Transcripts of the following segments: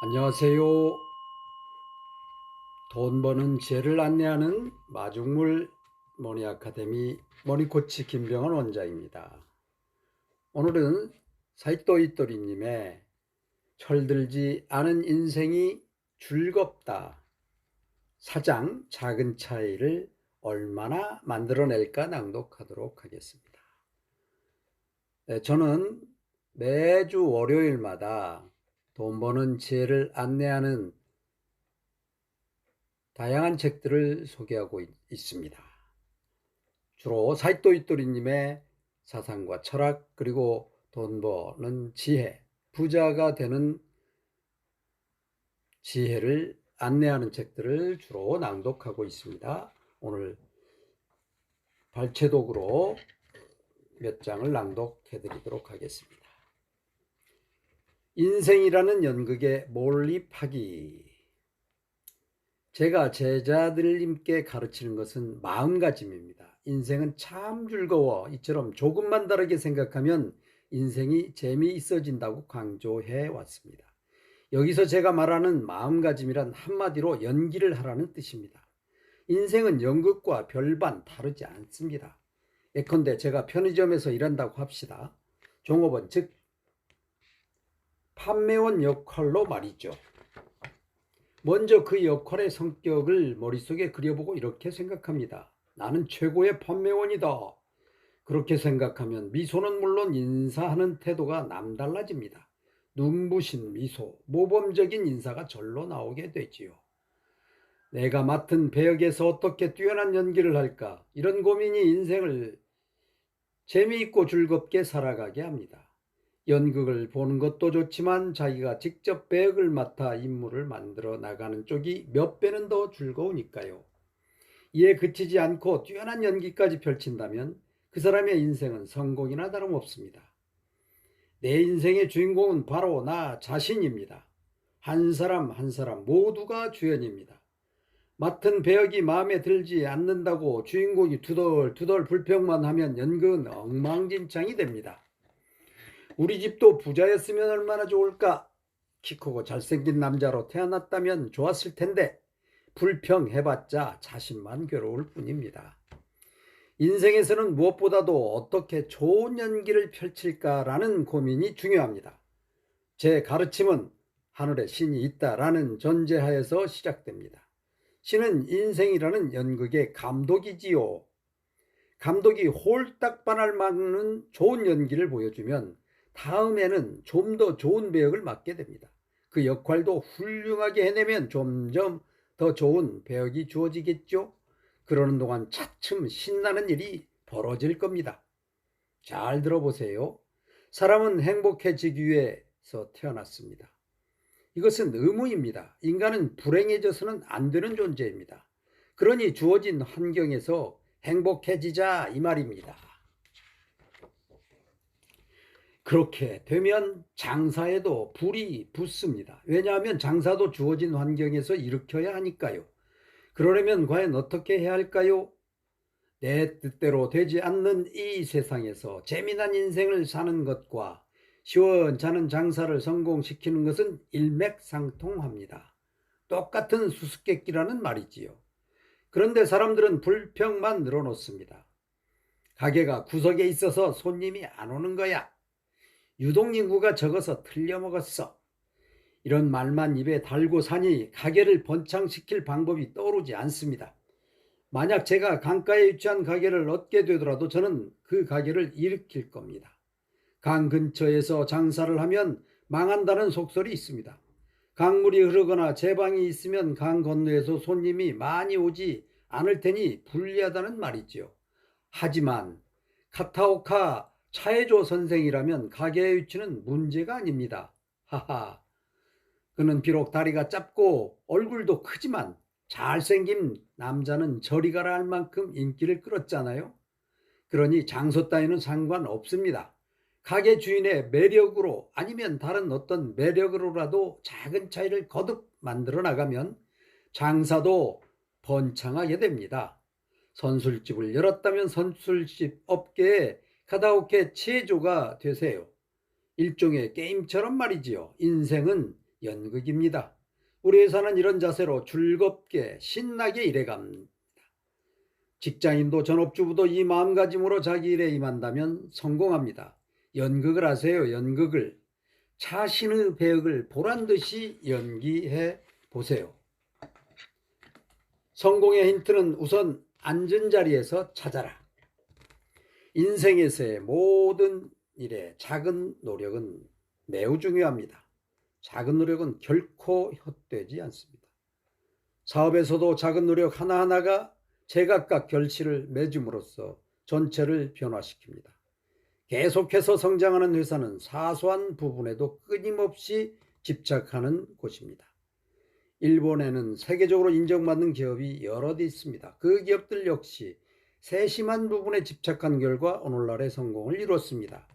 안녕하세요. 돈 버는 지혜를 안내하는 마중물 머니 아카데미 머니코치 김병헌 원장입니다. 오늘은 사이또이또리님의 철들지 않은 인생이 즐겁다. 사장 작은 차이를 얼마나 만들어낼까 낭독하도록 하겠습니다. 저는 매주 월요일마다 돈 버는 지혜를 안내하는 다양한 책들을 소개하고 있습니다. 주로 사이토이토리님의 사상과 철학, 그리고 돈 버는 지혜, 부자가 되는 지혜를 안내하는 책들을 주로 낭독하고 있습니다. 오늘 발췌독으로 몇 장을 낭독해 드리도록 하겠습니다. 인생이라는 연극에 몰입하기. 제가 제자들님께 가르치는 것은 마음가짐입니다. 인생은 참 즐거워. 이처럼 조금만 다르게 생각하면 인생이 재미있어진다고 강조해 왔습니다. 여기서 제가 말하는 마음가짐이란 한마디로 연기를 하라는 뜻입니다. 인생은 연극과 별반 다르지 않습니다. 예컨대 제가 편의점에서 일한다고 합시다. 종업원, 즉 판매원 역할로 말이죠. 먼저 그 역할의 성격을 머릿속에 그려보고 이렇게 생각합니다. 나는 최고의 판매원이다. 그렇게 생각하면 미소는 물론 인사하는 태도가 남달라집니다. 눈부신 미소, 모범적인 인사가 절로 나오게 되지요. 내가 맡은 배역에서 어떻게 뛰어난 연기를 할까? 이런 고민이 인생을 재미있고 즐겁게 살아가게 합니다. 연극을 보는 것도 좋지만 자기가 직접 배역을 맡아 인물을 만들어 나가는 쪽이 몇 배는 더 즐거우니까요. 이에 그치지 않고 뛰어난 연기까지 펼친다면 그 사람의 인생은 성공이나 다름없습니다. 내 인생의 주인공은 바로 나 자신입니다. 한 사람 한 사람 모두가 주연입니다. 맡은 배역이 마음에 들지 않는다고 주인공이 투덜투덜 불평만 하면 연극은 엉망진창이 됩니다. 우리 집도 부자였으면 얼마나 좋을까? 키 크고 잘생긴 남자로 태어났다면 좋았을 텐데 불평해봤자 자신만 괴로울 뿐입니다. 인생에서는 무엇보다도 어떻게 좋은 연기를 펼칠까라는 고민이 중요합니다. 제 가르침은 하늘에 신이 있다라는 전제하에서 시작됩니다. 신은 인생이라는 연극의 감독이지요. 감독이 홀딱 반할 막는 좋은 연기를 보여주면 다음에는 좀 더 좋은 배역을 맡게 됩니다. 그 역할도 훌륭하게 해내면 점점 더 좋은 배역이 주어지겠죠. 그러는 동안 차츰 신나는 일이 벌어질 겁니다. 잘 들어보세요. 사람은 행복해지기 위해서 태어났습니다. 이것은 의무입니다. 인간은 불행해져서는 안 되는 존재입니다. 그러니 주어진 환경에서 행복해지자 이 말입니다. 그렇게 되면 장사에도 불이 붙습니다. 왜냐하면 장사도 주어진 환경에서 일으켜야 하니까요. 그러려면 과연 어떻게 해야 할까요? 내 뜻대로 되지 않는 이 세상에서 재미난 인생을 사는 것과 시원찮은 장사를 성공시키는 것은 일맥상통합니다. 똑같은 수수께끼라는 말이지요. 그런데 사람들은 불평만 늘어놓습니다. 가게가 구석에 있어서 손님이 안 오는 거야. 유동인구가 적어서 틀려먹었어. 이런 말만 입에 달고 사니 가게를 번창시킬 방법이 떠오르지 않습니다. 만약 제가 강가에 위치한 가게를 얻게 되더라도 저는 그 가게를 일으킬 겁니다. 강 근처에서 장사를 하면 망한다는 속설이 있습니다. 강물이 흐르거나 제방이 있으면 강 건너에서 손님이 많이 오지 않을 테니 불리하다는 말이지요. 하지만 카타오카 차에조 선생이라면 가게의 위치는 문제가 아닙니다. 하하. 그는 비록 다리가 짧고 얼굴도 크지만 잘생긴 남자는 저리 가라 할 만큼 인기를 끌었잖아요. 그러니 장소 따위는 상관없습니다. 가게 주인의 매력으로 아니면 다른 어떤 매력으로라도 작은 차이를 거듭 만들어 나가면 장사도 번창하게 됩니다. 선술집을 열었다면 선술집 업계에 카다오케 치해조가 되세요. 일종의 게임처럼 말이지요. 인생은 연극입니다. 우리 회사는 이런 자세로 즐겁게 신나게 일해갑니다. 직장인도 전업주부도 이 마음가짐으로 자기 일에 임한다면 성공합니다. 연극을 하세요. 연극을. 자신의 배역을 보란듯이 연기해 보세요. 성공의 힌트는 우선 앉은 자리에서 찾아라. 인생에서의 모든 일에 작은 노력은 매우 중요합니다. 작은 노력은 결코 헛되지 않습니다. 사업에서도 작은 노력 하나하나가 제각각 결실을 맺음으로써 전체를 변화시킵니다. 계속해서 성장하는 회사는 사소한 부분에도 끊임없이 집착하는 곳입니다. 일본에는 세계적으로 인정받는 기업이 여럿 있습니다. 그 기업들 역시 세심한 부분에 집착한 결과 오늘날의 성공을 이뤘습니다.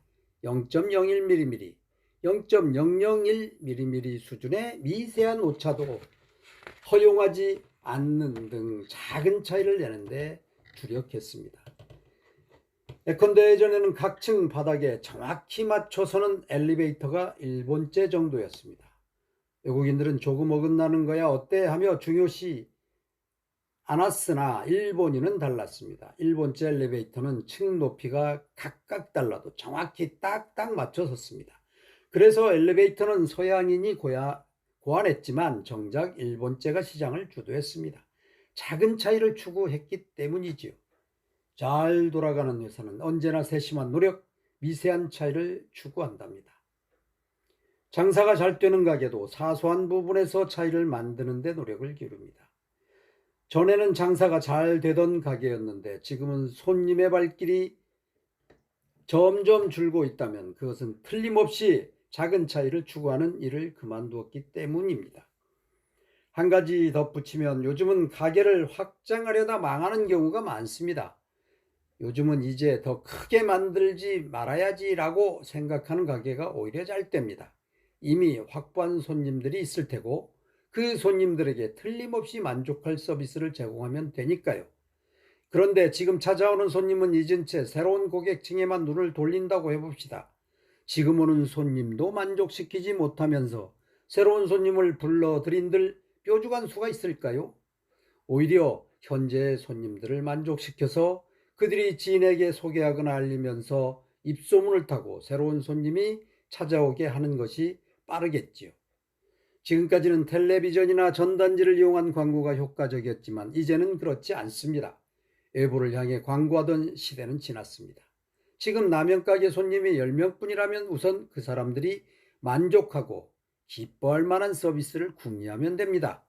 0.01mm, 0.001mm 수준의 미세한 오차도 허용하지 않는 등 작은 차이를 내는데 주력했습니다. 예컨대 예전에는 각 층 바닥에 정확히 맞춰서는 엘리베이터가 일본제 정도였습니다. 외국인들은 조금 어긋나는 거야 어때 하며 중요시 않았으나 일본인은 달랐습니다. 일본제 엘리베이터는 층 높이가 각각 달라도 정확히 딱딱 맞춰 섰습니다. 그래서 엘리베이터는 서양인이 고안했지만 정작 일본제가 시장을 주도했습니다. 작은 차이를 추구했기 때문이지요. 잘 돌아가는 회사는 언제나 세심한 노력, 미세한 차이를 추구한답니다. 장사가 잘 되는 가게도 사소한 부분에서 차이를 만드는 데 노력을 기울입니다. 전에는 장사가 잘 되던 가게였는데 지금은 손님의 발길이 점점 줄고 있다면 그것은 틀림없이 작은 차이를 추구하는 일을 그만두었기 때문입니다. 한 가지 덧붙이면 요즘은 가게를 확장하려다 망하는 경우가 많습니다. 요즘은 이제 더 크게 만들지 말아야지라고 생각하는 가게가 오히려 잘 됩니다. 이미 확보한 손님들이 있을 테고 그 손님들에게 틀림없이 만족할 서비스를 제공하면 되니까요. 그런데 지금 찾아오는 손님은 잊은 채 새로운 고객층에만 눈을 돌린다고 해봅시다. 지금 오는 손님도 만족시키지 못하면서 새로운 손님을 불러들인들 뾰족한 수가 있을까요? 오히려 현재 손님들을 만족시켜서 그들이 지인에게 소개하거나 알리면서 입소문을 타고 새로운 손님이 찾아오게 하는 것이 빠르겠지요. 지금까지는 텔레비전이나 전단지를 이용한 광고가 효과적이었지만 이제는 그렇지 않습니다. 외부를 향해 광고하던 시대는 지났습니다. 지금 라면 가게 손님이 10명뿐이라면 우선 그 사람들이 만족하고 기뻐할 만한 서비스를 구매하면 됩니다.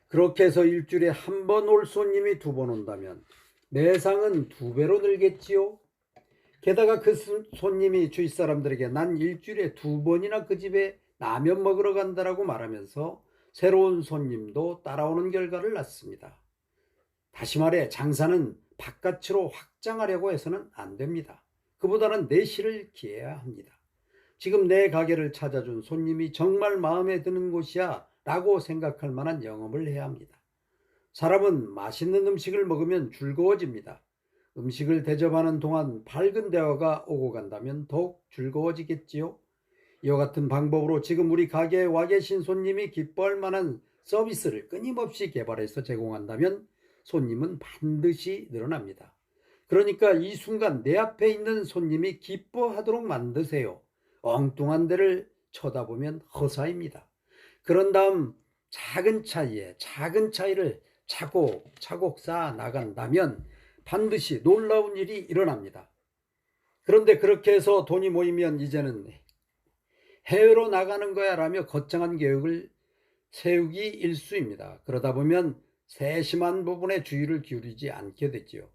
그렇게 해서 일주일에 한 번 올 손님이 2번 온다면 매상은 2배로 늘겠지요. 게다가 그 손님이 주위 사람들에게 난 일주일에 2번이나 그 집에 라면 먹으러 간다라고 말하면서 새로운 손님도 따라오는 결과를 낳습니다. 다시 말해 장사는 바깥으로 확장하려고 해서는 안 됩니다. 그보다는 내실을 기해야 합니다. 지금 내 가게를 찾아준 손님이 정말 마음에 드는 곳이야 라고 생각할 만한 영업을 해야 합니다. 사람은 맛있는 음식을 먹으면 즐거워집니다. 음식을 대접하는 동안 밝은 대화가 오고 간다면 더욱 즐거워지겠지요. 이와 같은 방법으로 지금 우리 가게에 와 계신 손님이 기뻐할 만한 서비스를 끊임없이 개발해서 제공한다면 손님은 반드시 늘어납니다. 그러니까 이 순간 내 앞에 있는 손님이 기뻐하도록 만드세요. 엉뚱한 데를 쳐다보면 허사입니다. 그런 다음 작은 차이를 차곡차곡 쌓아 나간다면 반드시 놀라운 일이 일어납니다. 그런데 그렇게 해서 돈이 모이면 이제는 해외로 나가는 거야 라며 거창한 계획을 세우기 일쑤입니다. 그러다 보면 세심한 부분에 주의를 기울이지 않게 되지요.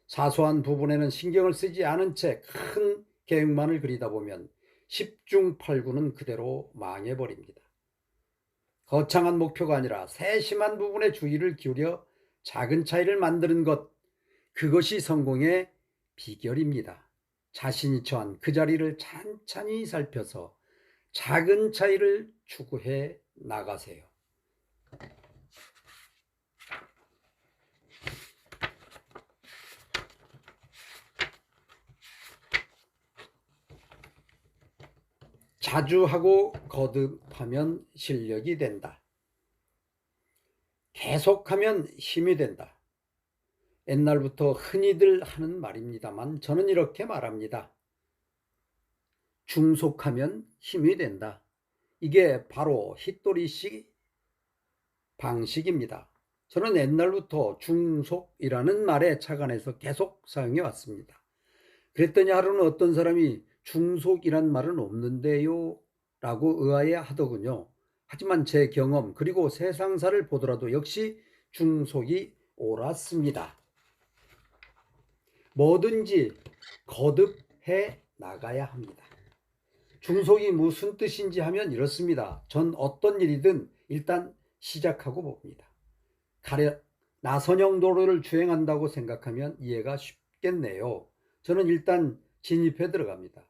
사소한 부분에는 신경을 쓰지 않은 채 큰 계획만을 그리다 보면 10중 8구는 그대로 망해버립니다. 거창한 목표가 아니라 세심한 부분에 주의를 기울여 작은 차이를 만드는 것, 그것이 성공의 비결입니다. 자신이 처한 그 자리를 찬찬히 살펴서 작은 차이를 추구해 나가세요. 자주 하고 거듭하면 실력이 된다. 계속하면 힘이 된다. 옛날부터 흔히들 하는 말입니다만 저는 이렇게 말합니다. 중속하면 힘이 된다. 이게 바로 히토리식 방식입니다. 저는 옛날부터 중속이라는 말에 착안해서 계속 사용해 왔습니다. 그랬더니 하루는 어떤 사람이 중속이란 말은 없는데요 라고 의아해하더군요. 하지만 제 경험 그리고 세상사를 보더라도 역시 중속이 옳았습니다. 뭐든지 거듭해 나가야 합니다. 중속이 무슨 뜻인지 하면 이렇습니다. 전 어떤 일이든 일단 시작하고 봅니다. 가령 나선형도로를 주행한다고 생각하면 이해가 쉽겠네요. 저는 일단 진입해 들어갑니다.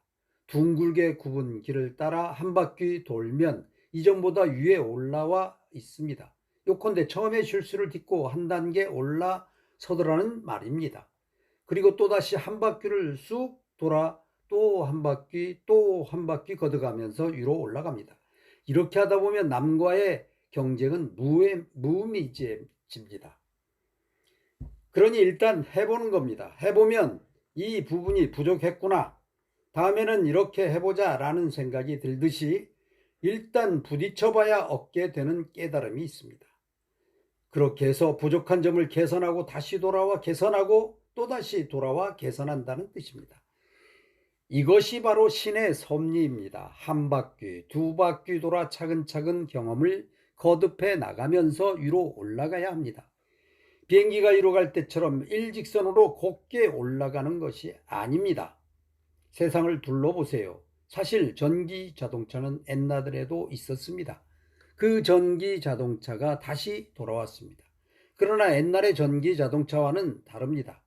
둥글게 굽은 길을 따라 한 바퀴 돌면 이전보다 위에 올라와 있습니다. 요컨대 처음에 실수를 딛고 한 단계 올라서더라는 말입니다. 그리고 또다시 한 바퀴를 쑥 돌아 또 한 바퀴 걷어가면서 위로 올라갑니다. 이렇게 하다 보면 남과의 경쟁은 무의미해집니다. 그러니 일단 해보는 겁니다. 해보면 이 부분이 부족했구나. 다음에는 이렇게 해보자 라는 생각이 들듯이 일단 부딪혀봐야 얻게 되는 깨달음이 있습니다. 그렇게 해서 부족한 점을 개선하고 다시 돌아와 개선하고 또다시 돌아와 개선한다는 뜻입니다. 이것이 바로 신의 섭리입니다. 한 바퀴, 두 바퀴 돌아 차근차근 경험을 거듭해 나가면서 위로 올라가야 합니다. 비행기가 위로 갈 때처럼 일직선으로 곱게 올라가는 것이 아닙니다. 세상을 둘러보세요. 사실 전기 자동차는 옛날에도 있었습니다. 그 전기 자동차가 다시 돌아왔습니다. 그러나 옛날의 전기 자동차와는 다릅니다.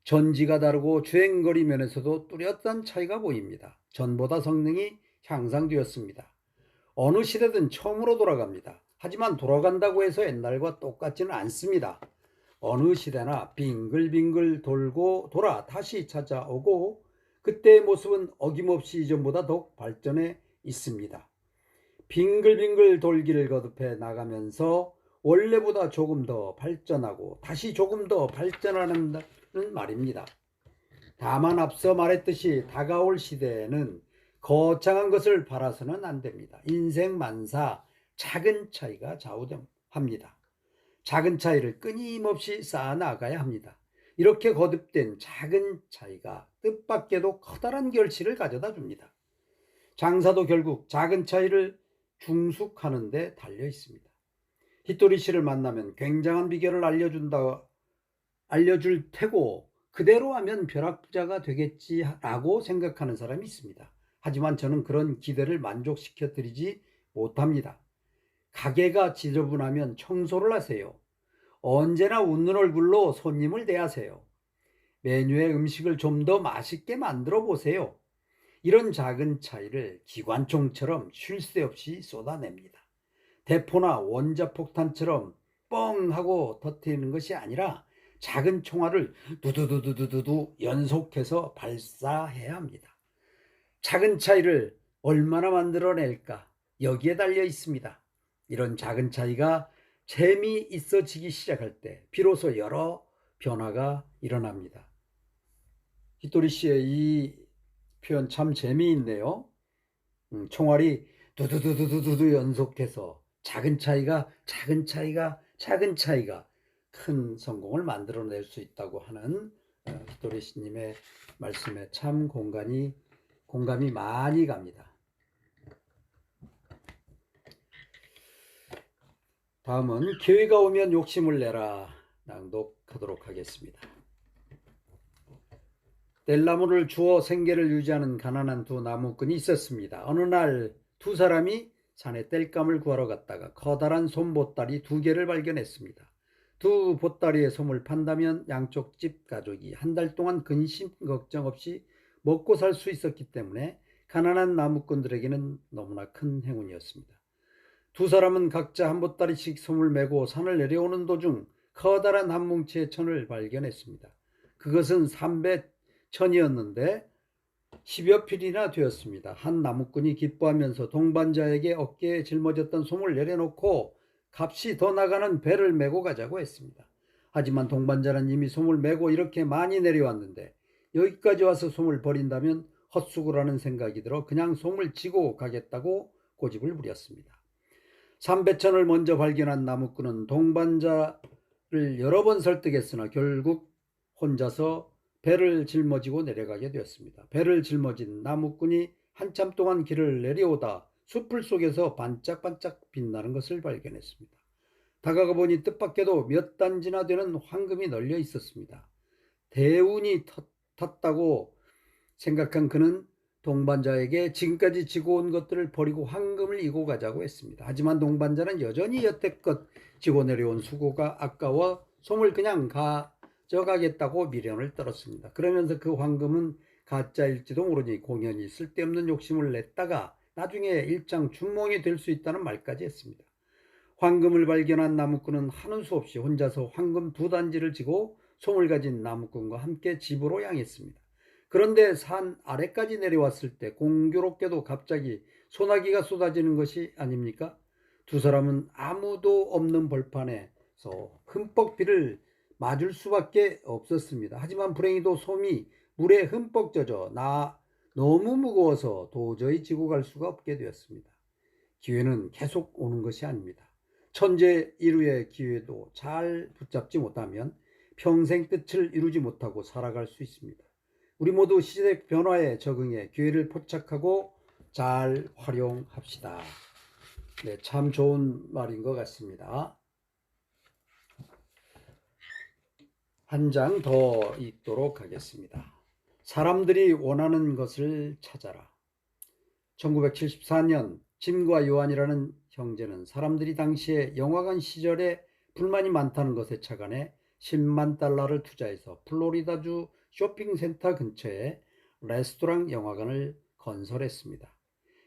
전지가 다르고 주행거리 면에서도 뚜렷한 차이가 보입니다. 전보다 성능이 향상되었습니다. 어느 시대든 처음으로 돌아갑니다. 하지만 돌아간다고 해서 옛날과 똑같지는 않습니다. 어느 시대나 빙글빙글 돌고 돌아 다시 찾아오고 그때의 모습은 어김없이 이전보다 더욱 발전해 있습니다. 빙글빙글 돌기를 거듭해 나가면서 원래보다 조금 더 발전하고 다시 조금 더 발전하는 말입니다. 다만 앞서 말했듯이 다가올 시대에는 거창한 것을 바라서는 안 됩니다. 인생 만사 작은 차이가 좌우합니다. 작은 차이를 끊임없이 쌓아나가야 합니다. 이렇게 거듭된 작은 차이가 뜻밖에도 커다란 결실을 가져다 줍니다. 장사도 결국 작은 차이를 중숙하는 데 달려 있습니다. 히토리 씨를 만나면 굉장한 비결을 알려줄 테고 그대로 하면 벼락부자가 되겠지라고 생각하는 사람이 있습니다. 하지만 저는 그런 기대를 만족시켜 드리지 못합니다. 가게가 지저분하면 청소를 하세요. 언제나 웃는 얼굴로 손님을 대하세요. 메뉴의 음식을 좀 더 맛있게 만들어 보세요. 이런 작은 차이를 기관총처럼 쉴 새 없이 쏟아냅니다. 대포나 원자폭탄처럼 뻥 하고 터뜨리는 것이 아니라 작은 총알을 두두두두두두 연속해서 발사해야 합니다. 작은 차이를 얼마나 만들어낼까 여기에 달려 있습니다. 이런 작은 차이가 재미있어지기 시작할 때 비로소 여러 변화가 일어납니다. 히토리 씨의 이 표현 참 재미있네요. 총알이 두두두두두두 연속해서 작은 차이가 큰 성공을 만들어낼 수 있다고 하는 히토리 씨님의 말씀에 참 공감이 많이 갑니다. 다음은 기회가 오면 욕심을 내라 낭독하도록 하겠습니다. 뗄나무를 주워 생계를 유지하는 가난한 두 나무꾼이 있었습니다. 어느 날 두 사람이 산에 땔감을 구하러 갔다가 커다란 솜보따리 2개를 발견했습니다. 두 보따리의 솜을 판다면 양쪽 집 가족이 한 달 동안 근심 걱정 없이 먹고 살 수 있었기 때문에 가난한 나무꾼들에게는 너무나 큰 행운이었습니다. 두 사람은 각자 한 보따리씩 솜을 메고 산을 내려오는 도중 커다란 한 뭉치의 천을 발견했습니다. 그것은 300천이었는데 10여 필이나 되었습니다. 한 나무꾼이 기뻐하면서 동반자에게 어깨에 짊어졌던 솜을 내려놓고 값이 더 나가는 배를 메고 가자고 했습니다. 하지만 동반자는 이미 솜을 메고 이렇게 많이 내려왔는데 여기까지 와서 솜을 버린다면 헛수고를 하는 생각이 들어 그냥 솜을 지고 가겠다고 고집을 부렸습니다. 삼배천을 먼저 발견한 나무꾼은 동반자를 여러 번 설득했으나 결국 혼자서 배를 짊어지고 내려가게 되었습니다. 배를 짊어진 나무꾼이 한참 동안 길을 내려오다 숲을 속에서 반짝반짝 빛나는 것을 발견했습니다. 다가가 보니 뜻밖에도 몇 단지나 되는 황금이 널려 있었습니다. 대운이 탔다고 생각한 그는 동반자에게 지금까지 지고 온 것들을 버리고 황금을 이고 가자고 했습니다. 하지만 동반자는 여전히 여태껏 지고 내려온 수고가 아까워 솜을 그냥 가져가겠다고 미련을 떨었습니다. 그러면서 그 황금은 가짜일지도 모르니 공연히 쓸데없는 욕심을 냈다가 나중에 일장춘몽이 될 수 있다는 말까지 했습니다. 황금을 발견한 나무꾼은 하는 수 없이 혼자서 황금 2단지를 지고 솜을 가진 나무꾼과 함께 집으로 향했습니다. 그런데 산 아래까지 내려왔을 때 공교롭게도 갑자기 소나기가 쏟아지는 것이 아닙니까? 두 사람은 아무도 없는 벌판에서 흠뻑 비를 맞을 수밖에 없었습니다. 하지만 불행히도 솜이 물에 흠뻑 젖어 너무 무거워서 도저히 지고 갈 수가 없게 되었습니다. 기회는 계속 오는 것이 아닙니다. 천재 이루의 기회도 잘 붙잡지 못하면 평생 뜻을 이루지 못하고 살아갈 수 있습니다. 우리 모두 시대 변화에 적응해 기회를 포착하고 잘 활용합시다. 네, 참 좋은 말인 것 같습니다. 한 장 더 읽도록 하겠습니다. 사람들이 원하는 것을 찾아라. 1974년 짐과 요한이라는 형제는 사람들이 당시에 영화관 시절에 불만이 많다는 것에 착안해 10만 달러를 투자해서 플로리다주 쇼핑센터 근처에 레스토랑 영화관을 건설했습니다.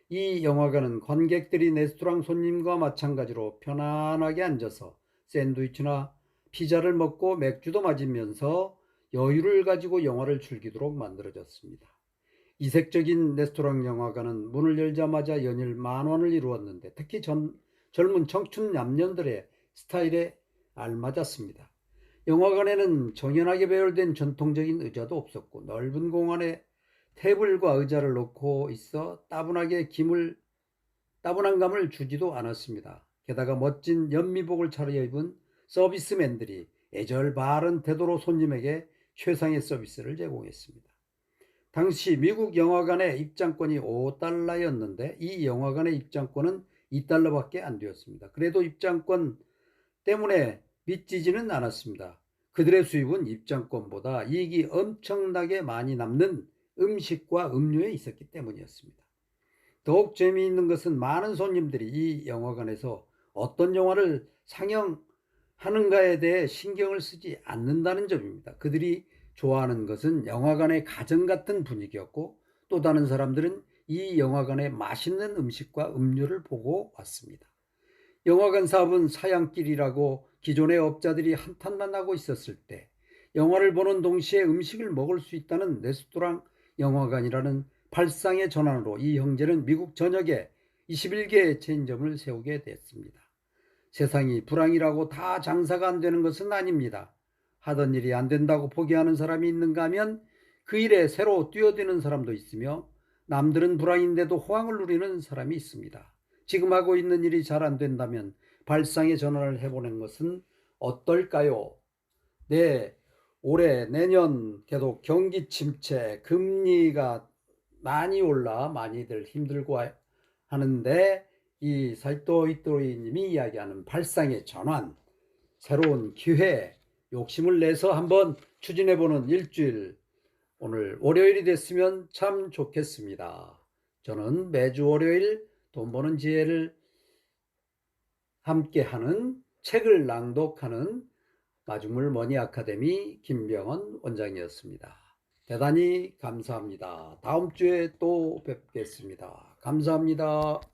이 영화관은 관객들이 레스토랑 손님과 마찬가지로 편안하게 앉아서 샌드위치나 피자를 먹고 맥주도 마시면서 여유를 가지고 영화를 즐기도록 만들어졌습니다. 이색적인 레스토랑 영화관은 문을 열자마자 연일 만원을 이루었는데 특히 젊은 청춘 남녀들의 스타일에 알맞았습니다. 영화관에는 정연하게 배열된 전통적인 의자도 없었고 넓은 공간에 테이블과 의자를 놓고 있어 따분한 감을 주지도 않았습니다. 게다가 멋진 연미복을 차려입은 서비스맨들이 애절 바른 태도로 손님에게 최상의 서비스를 제공했습니다. 당시 미국 영화관의 입장권이 $5였는데 이 영화관의 입장권은 $2밖에 안 되었습니다. 그래도 입장권 때문에 미치지는 않았습니다. 그들의 수입은 입장권보다 이익이 엄청나게 많이 남는 음식과 음료에 있었기 때문이었습니다. 더욱 재미있는 것은 많은 손님들이 이 영화관에서 어떤 영화를 상영하는가에 대해 신경을 쓰지 않는다는 점입니다. 그들이 좋아하는 것은 영화관의 가정 같은 분위기였고 또 다른 사람들은 이 영화관의 맛있는 음식과 음료를 보고 왔습니다. 영화관 사업은 사양길이라고 기존의 업자들이 한탄만 하고 있었을 때 영화를 보는 동시에 음식을 먹을 수 있다는 레스토랑 영화관이라는 발상의 전환으로 이 형제는 미국 전역에 21개의 체인점을 세우게 됐습니다. 세상이 불황이라고 다 장사가 안 되는 것은 아닙니다. 하던 일이 안 된다고 포기하는 사람이 있는가 하면 그 일에 새로 뛰어드는 사람도 있으며 남들은 불황인데도 호황을 누리는 사람이 있습니다. 지금 하고 있는 일이 잘 안 된다면 발상의 전환을 해보는 것은 어떨까요? 네, 올해 내년 계속 경기 침체, 금리가 많이 올라 많이들 힘들고 하는데 이 살도 히토리님이 이야기하는 발상의 전환, 새로운 기회, 욕심을 내서 한번 추진해보는 일주일, 오늘 월요일이 됐으면 참 좋겠습니다. 저는 매주 월요일 돈 버는 지혜를 함께하는 책을 낭독하는 마중물 머니 아카데미 김병헌 원장이었습니다. 대단히 감사합니다. 다음 주에 또 뵙겠습니다. 감사합니다.